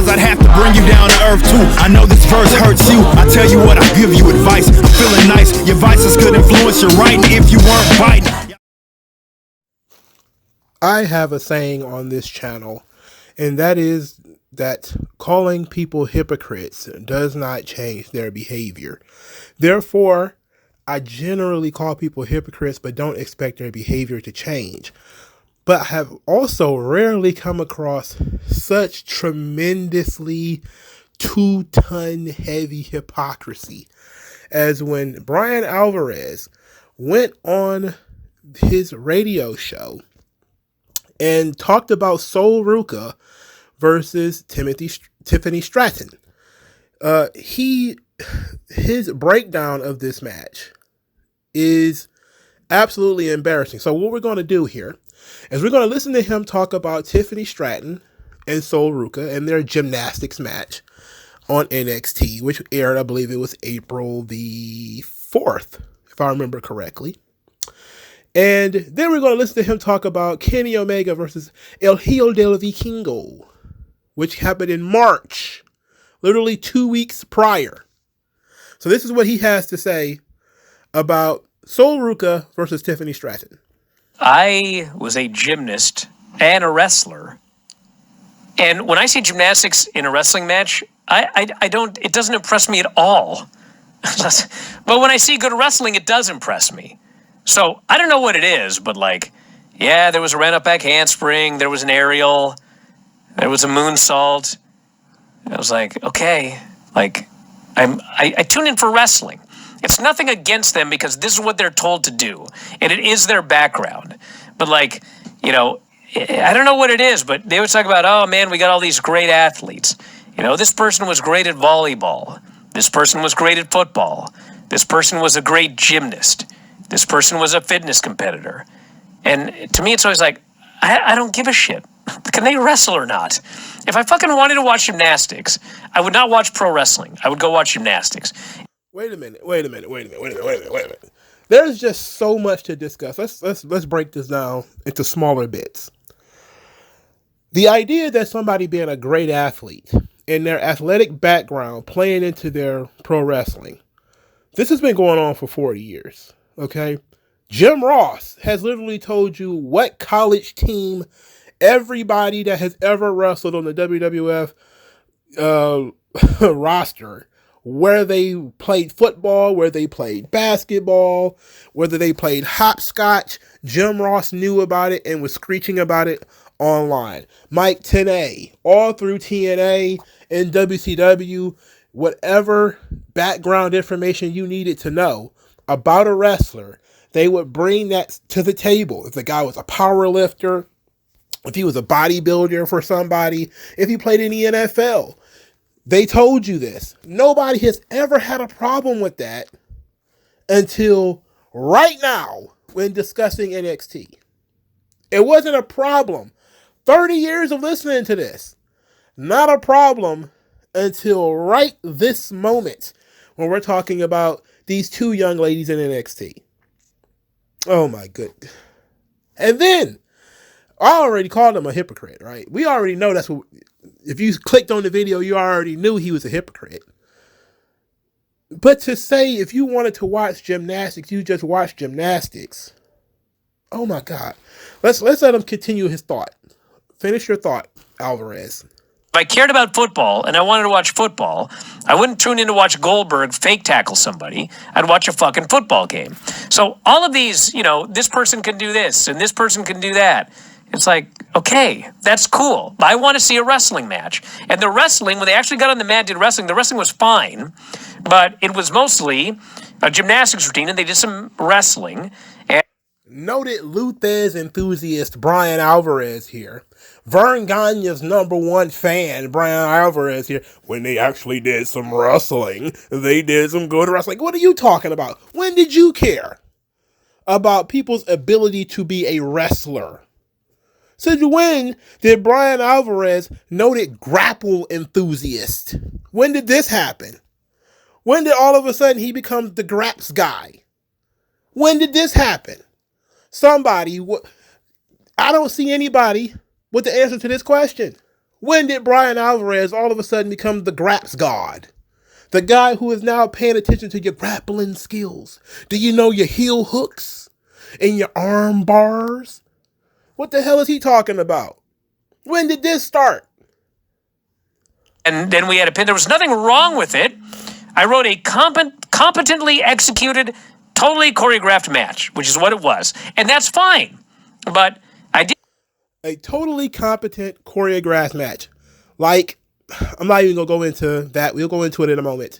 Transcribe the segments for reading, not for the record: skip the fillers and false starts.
Otherwise I'd have to bring you down to earth too. I know this verse hurts you. I tell you what, I give you advice. I'm feeling nice. Your vices could influence your writing if you weren't biting. I have a saying on this channel, and that is that calling people hypocrites does not change their behavior. Therefore, I generally call people hypocrites, but don't expect their behavior to change. But I have also rarely come across such tremendously 2-ton heavy hypocrisy as when Bryan Alvarez went on his radio show and talked about Sol Ruca versus Tiffany Stratton. His breakdown of this match is absolutely embarrassing. So what we're going to do here is we're going to listen to him talk about Tiffany Stratton and Sol Ruca and their gymnastics match on NXT, which aired, I believe it was April the 4th, if I remember correctly. And then we're going to listen to him talk about Kenny Omega versus El Hijo del Vikingo, which happened in March, literally 2 weeks prior. So this is what he has to say about Sol Ruca versus Tiffany Stratton. I was a gymnast and a wrestler. And when I see gymnastics in a wrestling match, it doesn't impress me at all. But when I see good wrestling, it does impress me. So I don't know what it is, but there was a ran up back handspring, there was an aerial, there was a moonsault. I was like, okay, I tune in for wrestling. It's nothing against them because this is what they're told to do, and it is their background. But I don't know what it is, but they always talk about, oh man, we got all these great athletes. This person was great at volleyball. This person was great at football. This person was a great gymnast. This person was a fitness competitor. And to me, it's always like, I don't give a shit. Can they wrestle or not? If I fucking wanted to watch gymnastics, I would not watch pro wrestling. I would go watch gymnastics. Wait a minute. There's just so much to discuss. Let's break this down into smaller bits. The idea that somebody being a great athlete and their athletic background playing into their pro wrestling, this has been going on for 40 years. Okay, Jim Ross has literally told you what college team everybody that has ever wrestled on the WWF roster, where they played football, where they played basketball, whether they played hopscotch. Jim Ross knew about it and was screeching about it online. Mike Tenay, all through TNA and WCW, whatever background information you needed to know about a wrestler, they would bring that to the table. If the guy was a power lifter, if he was a bodybuilder for somebody, if he played in the NFL, they told you this. Nobody has ever had a problem with that until right now when discussing NXT. It wasn't a problem. 30 years of listening to this. Not a problem until right this moment when we're talking about these two young ladies in NXT. Oh my goodness. And then, I already called him a hypocrite, right? We already know that's what, if you clicked on the video, you already knew he was a hypocrite. But to say if you wanted to watch gymnastics, you just watch gymnastics. Oh my God. Let's let him continue his thought. Finish your thought, Alvarez. If I cared about football and I wanted to watch football, I wouldn't tune in to watch Goldberg fake tackle somebody. I'd watch a fucking football game. So all of these, this person can do this and this person can do that. It's like, okay, that's cool. I want to see a wrestling match. And the wrestling, when they actually got on the mat, did wrestling, the wrestling was fine, but it was mostly a gymnastics routine, and they did some wrestling. And noted Luthez enthusiast Bryan Alvarez here. Vern Gagne's #1 fan, Bryan Alvarez here. When they actually did some wrestling, they did some good wrestling. What are you talking about? When did you care about people's ability to be a wrestler? Since when did Bryan Alvarez, noted grapple enthusiast? When did this happen? When did all of a sudden he become the graps guy? When did this happen? Somebody, I don't see anybody with the answer to this question. When did Bryan Alvarez all of a sudden become the graps god? The guy who is now paying attention to your grappling skills. Do you know your heel hooks and your arm bars? What the hell is he talking about? When did this start? And then we had a pin. There was nothing wrong with it. I wrote a competently executed, totally choreographed match, which is what it was. And that's fine. But I did. A totally competent choreographed match. Like, I'm not even going to go into that. We'll go into it in a moment.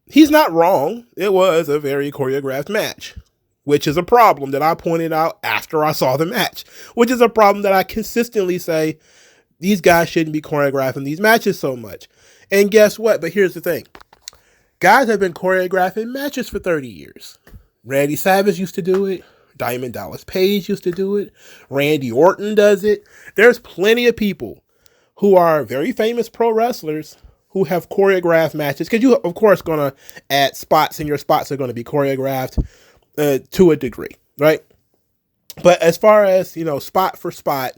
He's not wrong. It was a very choreographed match, which is a problem that I pointed out after I saw the match, which is a problem that I consistently say these guys shouldn't be choreographing these matches so much. And guess what? But here's the thing. Guys have been choreographing matches for 30 years. Randy Savage used to do it. Diamond Dallas Page used to do it. Randy Orton does it. There's plenty of people who are very famous pro wrestlers who have choreographed matches. Because you, of course, going to add spots, and your spots are going to be choreographed to a degree, right? But as far as, spot for spot,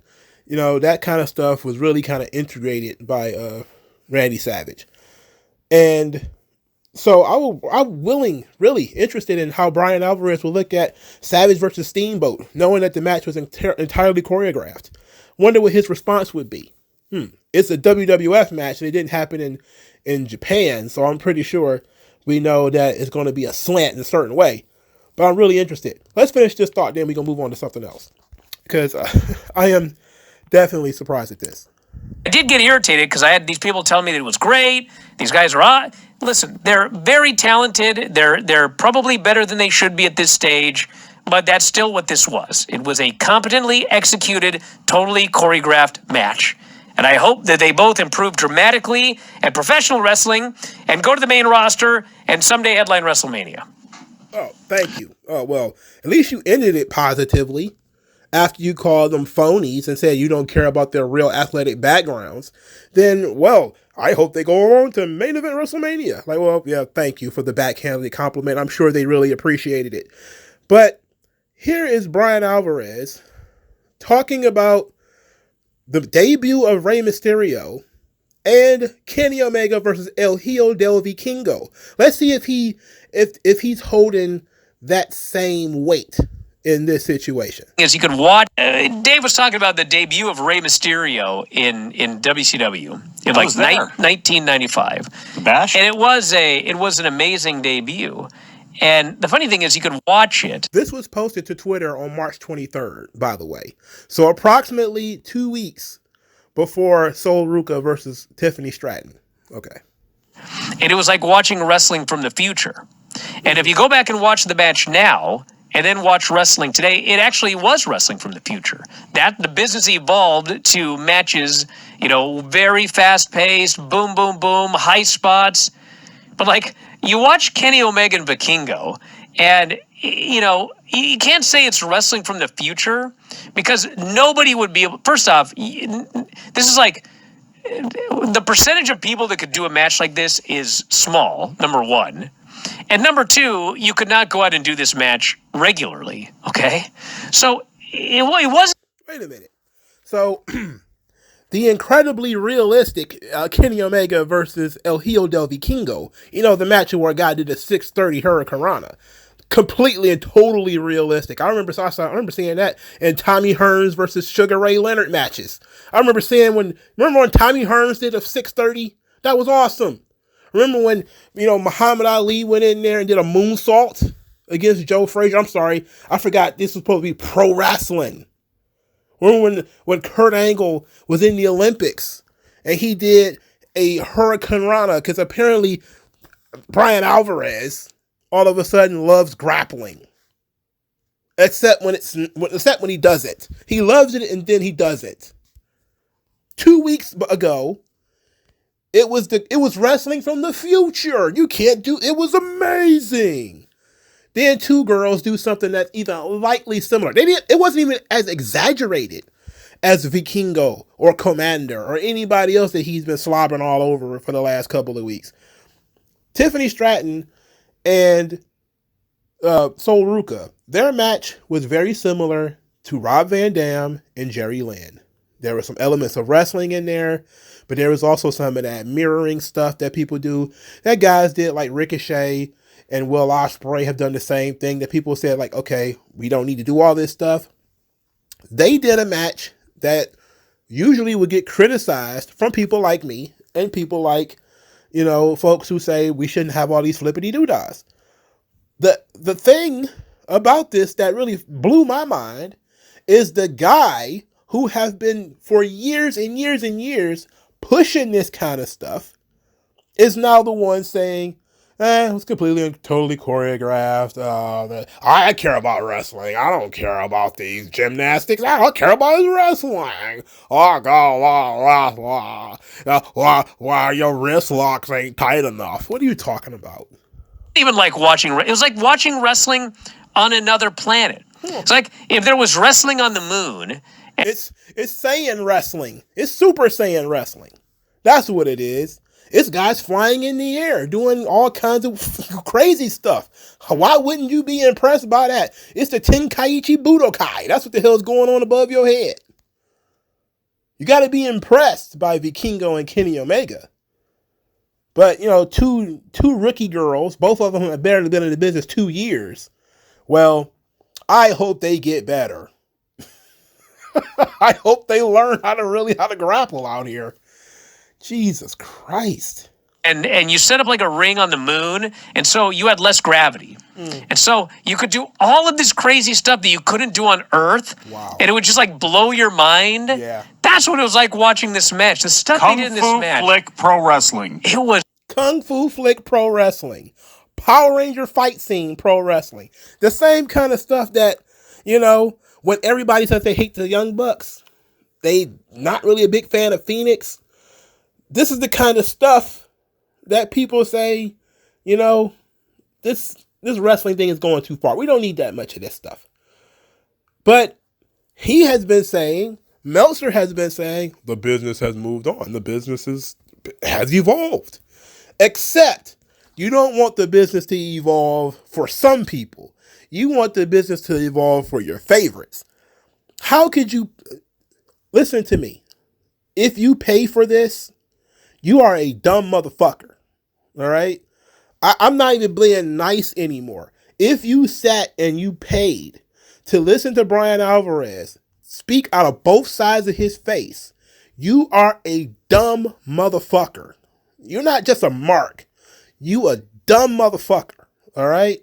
that kind of stuff was really kind of integrated by Randy Savage. And so I'm really interested in how Bryan Alvarez will look at Savage versus Steamboat, knowing that the match was entirely choreographed. Wonder what his response would be. It's a WWF match, and it didn't happen in Japan, so I'm pretty sure we know that it's going to be a slant in a certain way. But I'm really interested. Let's finish this thought, then we're going to move on to something else. Because I am definitely surprised at this. I did get irritated because I had these people telling me that it was great. These guys are listen, they're very talented. They're probably better than they should be at this stage, but that's still what this was. It was a competently executed, totally choreographed match. And I hope that they both improve dramatically at professional wrestling and go to the main roster and someday headline WrestleMania. Oh, thank you. Oh, well, at least you ended it positively. After you called them phonies and said you don't care about their real athletic backgrounds, then, well, I hope they go on to main event WrestleMania. Like, well, yeah, thank you for the backhanded compliment. I'm sure they really appreciated it. But here is Bryan Alvarez talking about the debut of Rey Mysterio and Kenny Omega versus El Hijo del Vikingo. Let's see if he's holding that same weight in this situation. As you can watch, Dave was talking about the debut of Rey Mysterio in WCW in 1995. Bash? And it was an amazing debut. And the funny thing is, you could watch it. This was posted to Twitter on March 23rd, by the way. So approximately 2 weeks before Sol Ruca versus Tiffany Stratton. Okay. And it was like watching wrestling from the future. And if you go back and watch the match now, and then watch wrestling today, it actually was wrestling from the future. That the business evolved to matches, very fast-paced, boom, boom, boom, high spots. But you watch Kenny Omega and Vikingo, and you can't say it's wrestling from the future because nobody would be able. First off, this is the percentage of people that could do a match like this is small. Number one. And number two, you could not go out and do this match regularly, okay? So it wasn't. Wait a minute. So the incredibly realistic Kenny Omega versus El Hijo del Vikingo, the match where a guy did a 630 Hurricanrana. Completely and totally realistic. I remember seeing that in Tommy Hearns versus Sugar Ray Leonard matches. I remember seeing when Tommy Hearns did a 630? That was awesome. Remember when, Muhammad Ali went in there and did a moonsault against Joe Frazier? I'm sorry. I forgot this was supposed to be pro wrestling. Remember when Kurt Angle was in the Olympics and he did a Hurricanrana because apparently Bryan Alvarez all of a sudden loves grappling. Except when he does it. He loves it and then he does it. 2 weeks ago, it was wrestling from the future. It was amazing. Then two girls do something that's either lightly similar. It wasn't even as exaggerated as Vikingo or Commander or anybody else that he's been slobbering all over for the last couple of weeks. Tiffany Stratton and Sol Ruca, their match was very similar to Rob Van Dam and Jerry Lynn. There were some elements of wrestling in there, but there was also some of that mirroring stuff that people do. That guys did, like Ricochet and Will Ospreay have done the same thing, that people said, like, okay, we don't need to do all this stuff. They did a match that usually would get criticized from people like me and people like, folks who say we shouldn't have all these flippity doodads. The thing about this that really blew my mind is the guy who has been for years and years and years pushing this kind of stuff is now the one saying, it's completely and totally choreographed. I care about wrestling. I don't care about these gymnastics. I don't care about wrestling. Oh, God, why your wrist locks ain't tight enough? What are you talking about? Even like watching, it was like watching wrestling on another planet. It's like if there was wrestling on the moon. It's Saiyan wrestling. It's Super Saiyan wrestling. That's what it is. It's guys flying in the air, doing all kinds of crazy stuff. Why wouldn't you be impressed by that? It's the Tenkaichi Budokai. That's what the hell's going on above your head. You got to be impressed by Vikingo and Kenny Omega. But, two rookie girls, both of them have barely been in the business 2 years. Well, I hope they get better. I hope they learn how to grapple out here. Jesus Christ. And you set up like a ring on the moon, and so you had less gravity. And so you could do all of this crazy stuff that you couldn't do on Earth. Wow. And it would just like blow your mind. Yeah. That's what it was like watching this match. The stuff they did in this match. Kung Fu Flick Pro Wrestling. It was Kung Fu Flick Pro Wrestling. Power Ranger Fight Scene Pro Wrestling. The same kind of stuff that, when everybody says they hate the Young Bucks, they not really a big fan of Phoenix. This is the kind of stuff that people say, this wrestling thing is going too far. We don't need that much of this stuff. But he has been saying, Meltzer has been saying, the business has moved on. The business has evolved. Except you don't want the business to evolve for some people. You want the business to evolve for your favorites. How could you... Listen to me. If you pay for this, you are a dumb motherfucker. All right? I'm not even being nice anymore. If you sat and you paid to listen to Bryan Alvarez speak out of both sides of his face, you are a dumb motherfucker. You're not just a mark. You a dumb motherfucker. All right?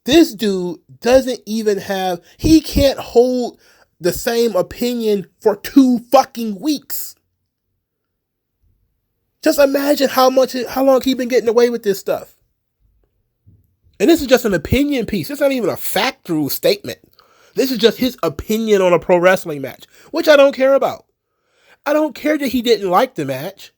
This dude doesn't even have... He can't hold the same opinion for 2 fucking weeks. Just imagine how long he's been getting away with this stuff. And this is just an opinion piece. It's not even a factual statement. This is just his opinion on a pro wrestling match, which I don't care about. I don't care that he didn't like the match.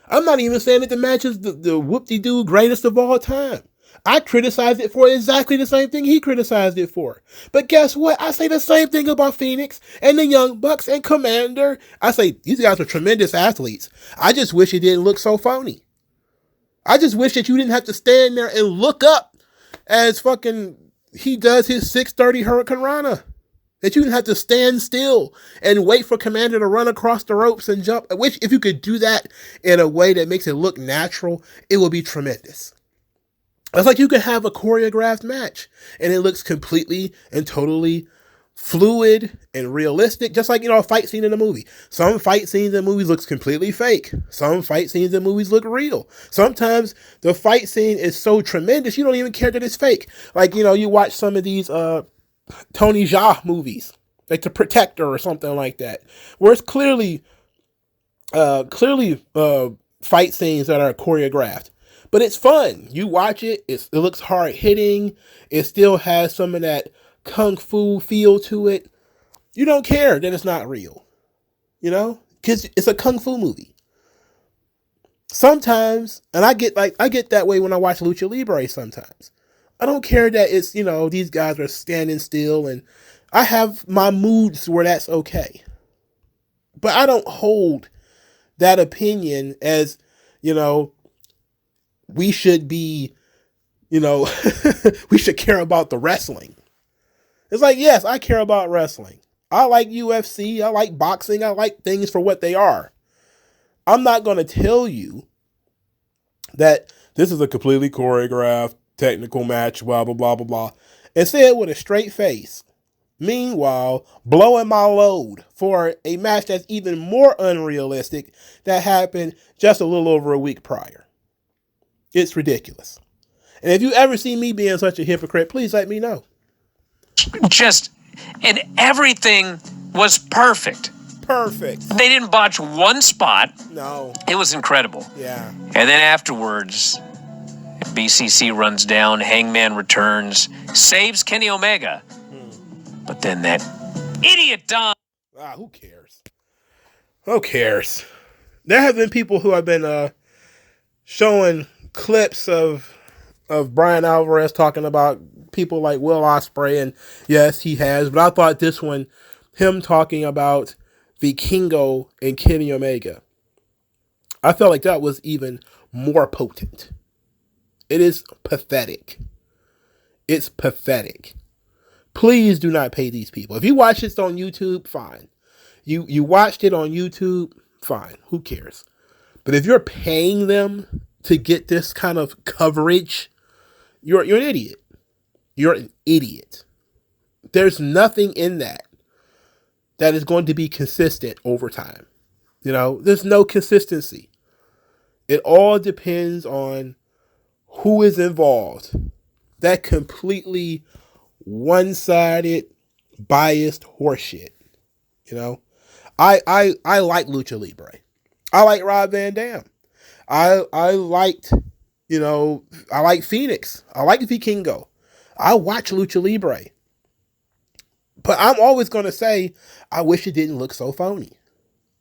I'm not even saying that the match is the whoop-de-doo greatest of all time. I criticized it for exactly the same thing he criticized it for. But guess what? I say the same thing about Phoenix and the Young Bucks and Commander. I say, these guys are tremendous athletes. I just wish it didn't look so phony. I just wish that you didn't have to stand there and look up as fucking he does his 630 Hurricane Rana. That you didn't have to stand still and wait for Commander to run across the ropes and jump. Which, if you could do that in a way that makes it look natural, it would be tremendous. It's like you could have a choreographed match and it looks completely and totally fluid and realistic, just like, a fight scene in a movie. Some fight scenes in movies looks completely fake. Some fight scenes in movies look real. Sometimes the fight scene is so tremendous you don't even care that it's fake. Like, you watch some of these Tony Jaa movies, like The Protector or something like that, where it's clearly fight scenes that are choreographed. But it's fun. You watch it. It looks hard hitting. It still has some of that kung fu feel to it. You don't care that it's not real. Because it's a kung fu movie. Sometimes, and I get that way when I watch Lucha Libre sometimes. I don't care that it's, these guys are standing still, and I have my moods where that's okay. But I don't hold that opinion as, we should be, we should care about the wrestling. It's like, yes, I care about wrestling. I like UFC. I like boxing. I like things for what they are. I'm not going to tell you that this is a completely choreographed, technical match, blah, blah, blah, blah, blah, and say it with a straight face. Meanwhile, blowing my load for a match that's even more unrealistic that happened just a little over a week prior. It's ridiculous. And if you ever see me being such a hypocrite, please let me know. And everything was perfect. Perfect. They didn't botch one spot. No. It was incredible. Yeah. And then afterwards, BCC runs down, Hangman returns, saves Kenny Omega. But then that idiot Don. Who cares? Who cares? There have been people who have been showing clips of Bryan Alvarez talking about people like Will Ospreay, and yes, he has. But I thought this one, him talking about Vikingo and Kenny Omega, I felt like that was even more potent. It is pathetic. It's pathetic. Please do not pay these people. If you watch this on YouTube, fine. You watched it on YouTube, fine. Who cares? But if you're paying them to get this kind of coverage, you're an idiot. You're an idiot. There's nothing in that is going to be consistent over time. You know, there's no consistency. It all depends on who is involved. That completely one-sided, biased horseshit. You know, I like Lucha Libre. I like Rob Van Dam. I liked, I like Phoenix. I like Vikingo. I watch Lucha Libre. But I'm always going to say, I wish it didn't look so phony.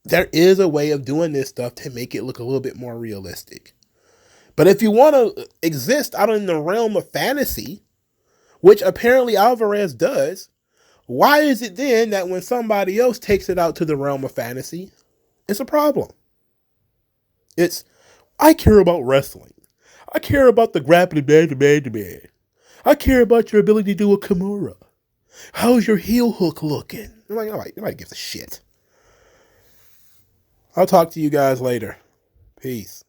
There is a way of doing this stuff to make it look a little bit more realistic. But if you want to exist out in the realm of fantasy, which apparently Alvarez does, why is it then that when somebody else takes it out to the realm of fantasy, it's a problem? I care about wrestling. I care about the grappling man. I care about your ability to do a Kimura. How's your heel hook looking? Nobody gives a shit. I'll talk to you guys later. Peace.